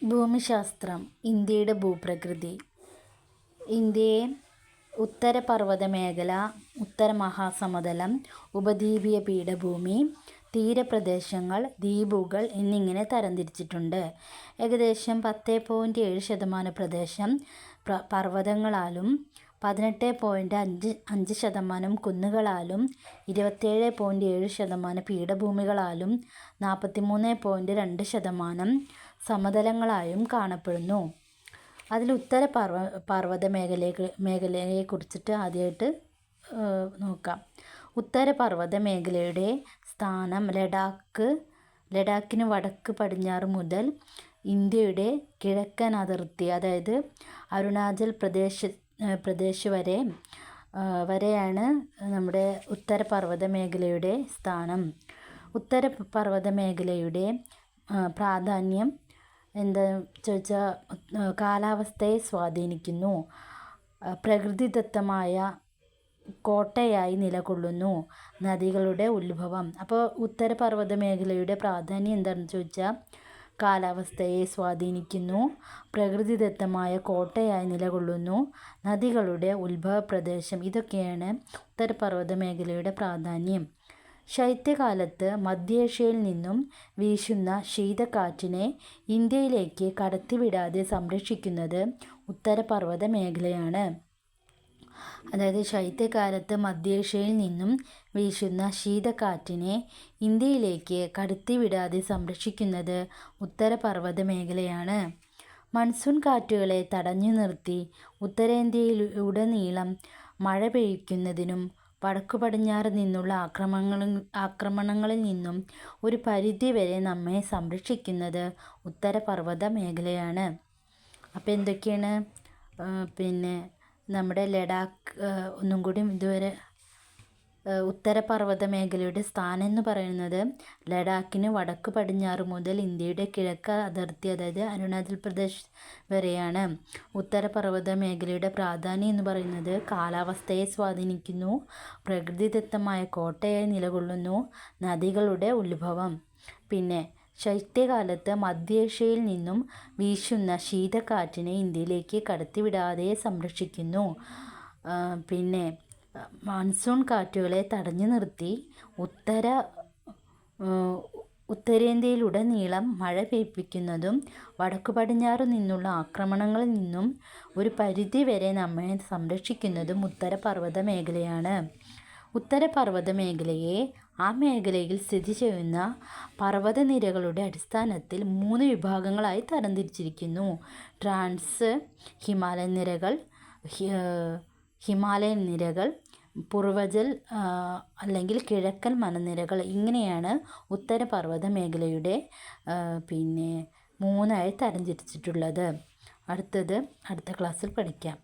ഭൂമിശാസ്ത്രം. ഇന്ത്യയുടെ ഭൂപ്രകൃതി. ഇന്ത്യയെ ഉത്തരപർവ്വത മേഖല, ഉത്തരമഹാസമതലം, ഉപദ്വീപീയ പീഠഭൂമി, തീരപ്രദേശങ്ങൾ, ദ്വീപുകൾ എന്നിങ്ങനെ തരംതിരിച്ചിട്ടുണ്ട്. ഏകദേശം 10.7% പ്രദേശം പർവ്വതങ്ങളാലും 18.5% കുന്നുകളാലും 27.7% പീഠഭൂമികളാലും 43.2% സമതലങ്ങളായും കാണപ്പെടുന്നു. അതിൽ ഉത്തരപർവ്വത മേഖലയെക്കുറിച്ചിട്ട് ആദ്യമായിട്ട് നോക്കാം. ഉത്തരപർവ്വത മേഖലയുടെ സ്ഥാനം ലഡാക്കിന് വടക്ക് പടിഞ്ഞാറ് മുതൽ ഇന്ത്യയുടെ കിഴക്കൻ അതിർത്തി, അതായത് അരുണാചൽ പ്രദേശ് വരെയാണ് നമ്മുടെ ഉത്തരപർവ്വത മേഖലയുടെ സ്ഥാനം. ഉത്തരപർവ്വത മേഖലയുടെ പ്രാധാന്യം എന്താണെന്ന് ചോദിച്ചാൽ കാലാവസ്ഥയെ സ്വാധീനിക്കുന്നു, പ്രകൃതിദത്തമായ കോട്ടയായി നിലകൊള്ളുന്നു, നദികളുടെ ഉത്ഭവം. അപ്പോൾ ഉത്തരപർവ്വത മേഖലയുടെ പ്രാധാന്യം എന്താണെന്ന് ചോദിച്ചാൽ കാലാവസ്ഥയെ സ്വാധീനിക്കുന്നു, പ്രകൃതിദത്തമായ കോട്ടയായി നിലകൊള്ളുന്നു, നദികളുടെ ഉത്ഭവപ്രദേശം. ഇതൊക്കെയാണ് ഉത്തരപർവ്വത മേഖലയുടെ പ്രാധാന്യം. ശൈത്യകാലത്ത് മധ്യേഷ്യയിൽ നിന്നും വീശുന്ന ശീതക്കാറ്റിനെ ഇന്ത്യയിലേക്ക് കടത്തിവിടാതെ സംരക്ഷിക്കുന്നത് ഉത്തരപർവ്വത മേഖലയാണ്. അതായത് ശൈത്യകാലത്ത് മധ്യേഷ്യയിൽ നിന്നും വീശുന്ന ശീതക്കാറ്റിനെ ഇന്ത്യയിലേക്ക് കടത്തിവിടാതെ സംരക്ഷിക്കുന്നത് ഉത്തരപർവ്വത മേഖലയാണ്. മൺസൂൺ കാറ്റുകളെ തടഞ്ഞു നിർത്തി ഉത്തരേന്ത്യയിലുടനീളം മഴ പെയ്യിക്കുന്നതിനും വടക്കു പടിഞ്ഞാറ് നിന്നുള്ള ആക്രമണങ്ങളിൽ നിന്നും ഒരു പരിധിവരെ നമ്മെ സംരക്ഷിക്കുന്നത് ഉത്തരപർവ്വത മേഖലയാണ്. അപ്പോൾ എന്തൊക്കെയാണ് നമ്മുടെ ലഡാക്ക് ഒന്നും കൂടി ഇതുവരെ ഉത്തരപർവ്വത മേഖലയുടെ സ്ഥാനം എന്ന് പറയുന്നത് ലഡാക്കിന് വടക്ക് പടിഞ്ഞാറ് മുതൽ ഇന്ത്യയുടെ കിഴക്ക് അതിർത്തി, അതായത് അരുണാചൽ പ്രദേശ് വരെയാണ്. ഉത്തരപർവ്വത മേഖലയുടെ പ്രാധാന്യം എന്ന് പറയുന്നത് കാലാവസ്ഥയെ സ്വാധീനിക്കുന്നു, പ്രകൃതിദത്തമായ കോട്ടയായി നിലകൊള്ളുന്നു, നദികളുടെ ഉത്ഭവം. ശൈത്യകാലത്ത് മധ്യേഷ്യയിൽ നിന്നും വീശുന്ന ശീതക്കാറ്റിനെ ഇന്ത്യയിലേക്ക് കടത്തിവിടാതെ സംരക്ഷിക്കുന്നു. മൺസൂൺ കാറ്റുകളെ തടഞ്ഞു നിർത്തി ഉത്തരേന്ത്യയിലുടനീളം മഴ പെയ്യിക്കുന്നതും വടക്കു പടിഞ്ഞാറ് നിന്നുള്ള ആക്രമണങ്ങളിൽ നിന്നും ഒരു പരിധിവരെ നമ്മെ സംരക്ഷിക്കുന്നതും ഉത്തരപർവ്വത മേഖലയാണ്. ഉത്തരപർവ്വത മേഖലയെ ആ മേഖലയിൽ സ്ഥിതി ചെയ്യുന്ന പർവ്വതനിരകളുടെ അടിസ്ഥാനത്തിൽ 3 വിഭാഗങ്ങളായി തരംതിരിച്ചിരിക്കുന്നു. ട്രാൻസ് ഹിമാലയൻ നിരകൾ, പൂർവജൽ അല്ലെങ്കിൽ കിഴക്കൻ മലനിരകൾ. ഇങ്ങനെയാണ് ഉത്തരപർവ്വത മേഖലയുടെ 3 തരംതിരിച്ചിട്ടുള്ളത്. അടുത്ത ക്ലാസ്സിൽ പഠിക്കാം.